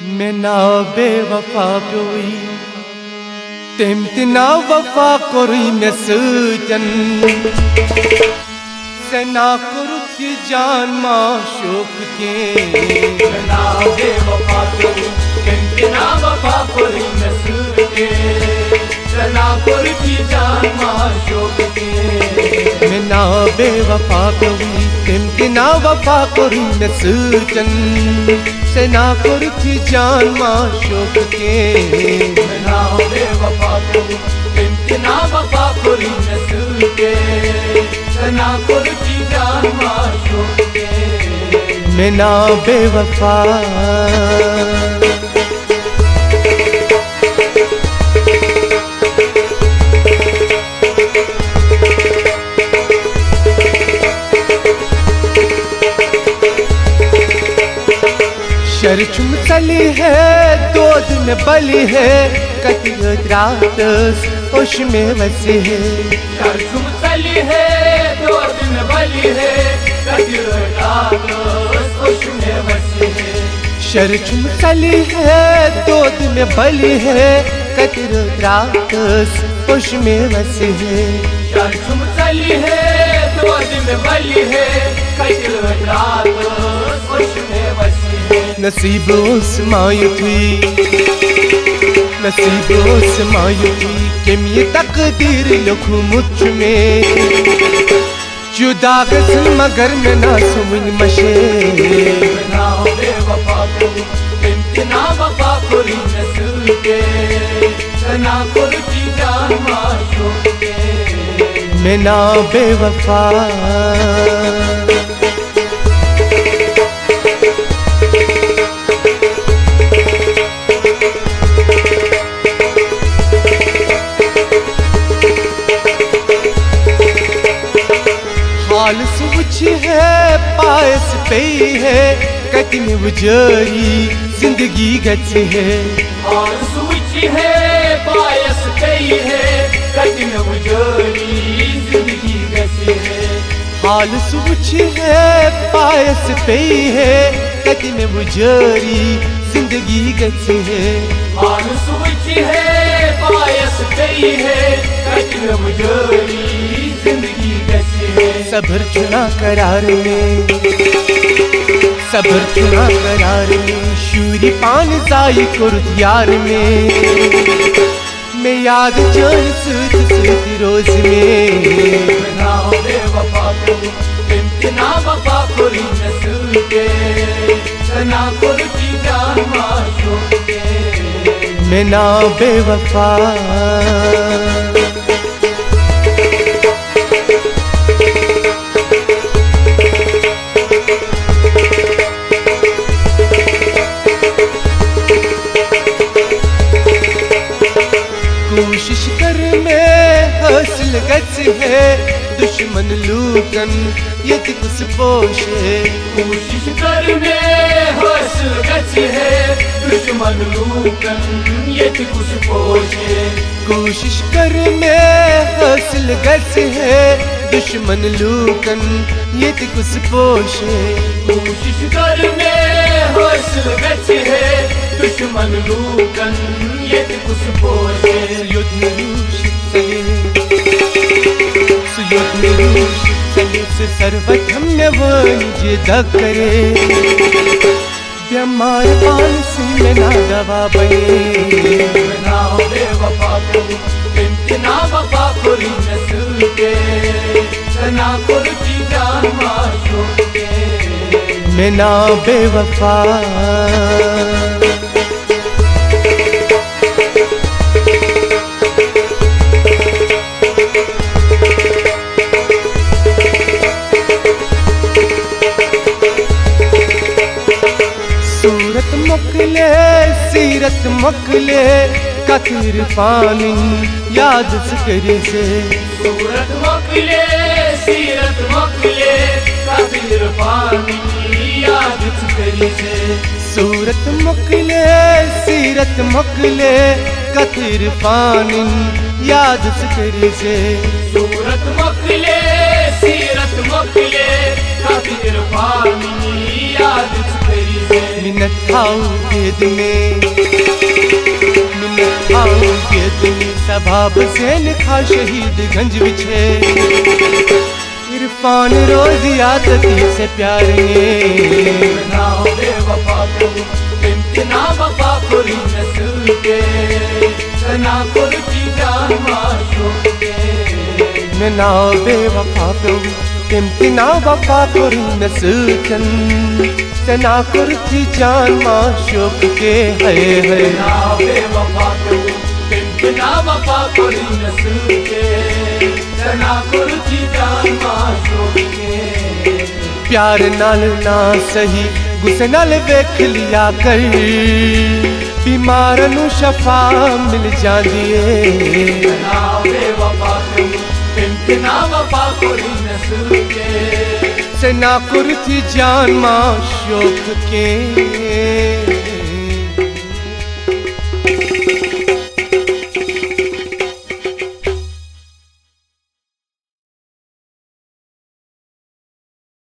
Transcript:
मैं ना बेवफा कोई तेम ना वफा कोई मैं सजन से ना करुथी जान माशूक के मैं ना बेवफा कोई तेम ना वफा कोई मैं सजन से ना करुथी जान माशूक के मैं ना बेवफा कोई तेम ना वफा कोई मैं सजन से ना करुथी जान माशूक के मैं ना बेवफा कोई तेम ना वफा कोई मैं सजन से ना करुथी जान माशूक के मैं ना बेवफा शर्चुम चली है दो दिन बली है कतियत रात होश में वसी है शर्चुम चली है दो दिन बली है कतियत रात होश में वसी है शर्चुम चली है दो दिन बली है कतियत रात होश में वसी है शर्चुम चली है दो दिन बली है कतियत रात होश में वसी है नसीब उस मायू थी नसीब उस मायू थी कि ये तकदीर लिखूं मुझ में जुदा गसन मगर मैं ना सुन मशे ना बेवफा कोई ना वफा कोई नस्ल के ना कोई जान माशूक के मैं ना बेवफा हाल सोच है पायस पे है कति में गुजरी जिंदगी गच है हाल सोच है पायस पे है कति में गुजरी जिंदगी गच है हाल सोच है पायस पे है कति में गुजरी जिंदगी गच है हाल सोच है पायस पे है कति में गुजरी जिंदगी गच है सब्र चुना करार में सब्र चुना करार में शूरी पान जाई कुर्द यार में मैं याद जान सूत सूत रोज में ना बेवफा कोई ना वफा कोई नस्ल के ना कोई जान माशूक के मैं ना बेवफा कोशिश कर में हासिल गच है दुश्मन लूटन ये कुछ पोश है कोशिश कर में हासिल गच है दुश्मन लूटन ये कुछ पोश है कोशिश कर में हासिल गच है दुश्मन लूटन ये कुछ पोश है कोशिश कर में हासिल गच है दुश्मन लूटन ये कुछ पोश है से सर्वथम वंज करे ब्यमार पाल सिंह में ना दवा बने ना बेवफा कोई ना वफा कोई नस्ल के ना कोई जान माशूक के मैं ना बेवफा सूरत मुकले सीरत मुकले कतिर पानी याद करे से सूरत मुकले सीरत मुकले कतिर पानी याद करे से सूरत मुकले सीरत मुकले कतिर पानी याद करे से सूरत मुकले सीरत मुकले कतिर पानी याद करे मिन्नत खाऊं गेद में, मिन्नत खाऊं गेद में सबाब सेन खा शहीद गंज विछे इरफान रोजियाती से प्यार ने ना बेवफा को इम्तिना वफा कोरी नस्ल के सना कुर्ती जान माशूक के मैं ना बेवफा को इम्तिना वफा कोरी नस्ल चन सना कुर्ती जान माशूक के है ना बेवफा को इम्तिना वफा कोरी नस्ल के सना कुर्ती जान माशूक के प्यार नाल ना सही गुस्से नाल वेख लिया कर बीमार नू शफा मिल जांदी है ना बेवफा को इम्तिना वफा कोरी नस्ल के सना कुर्ती जान माशूक के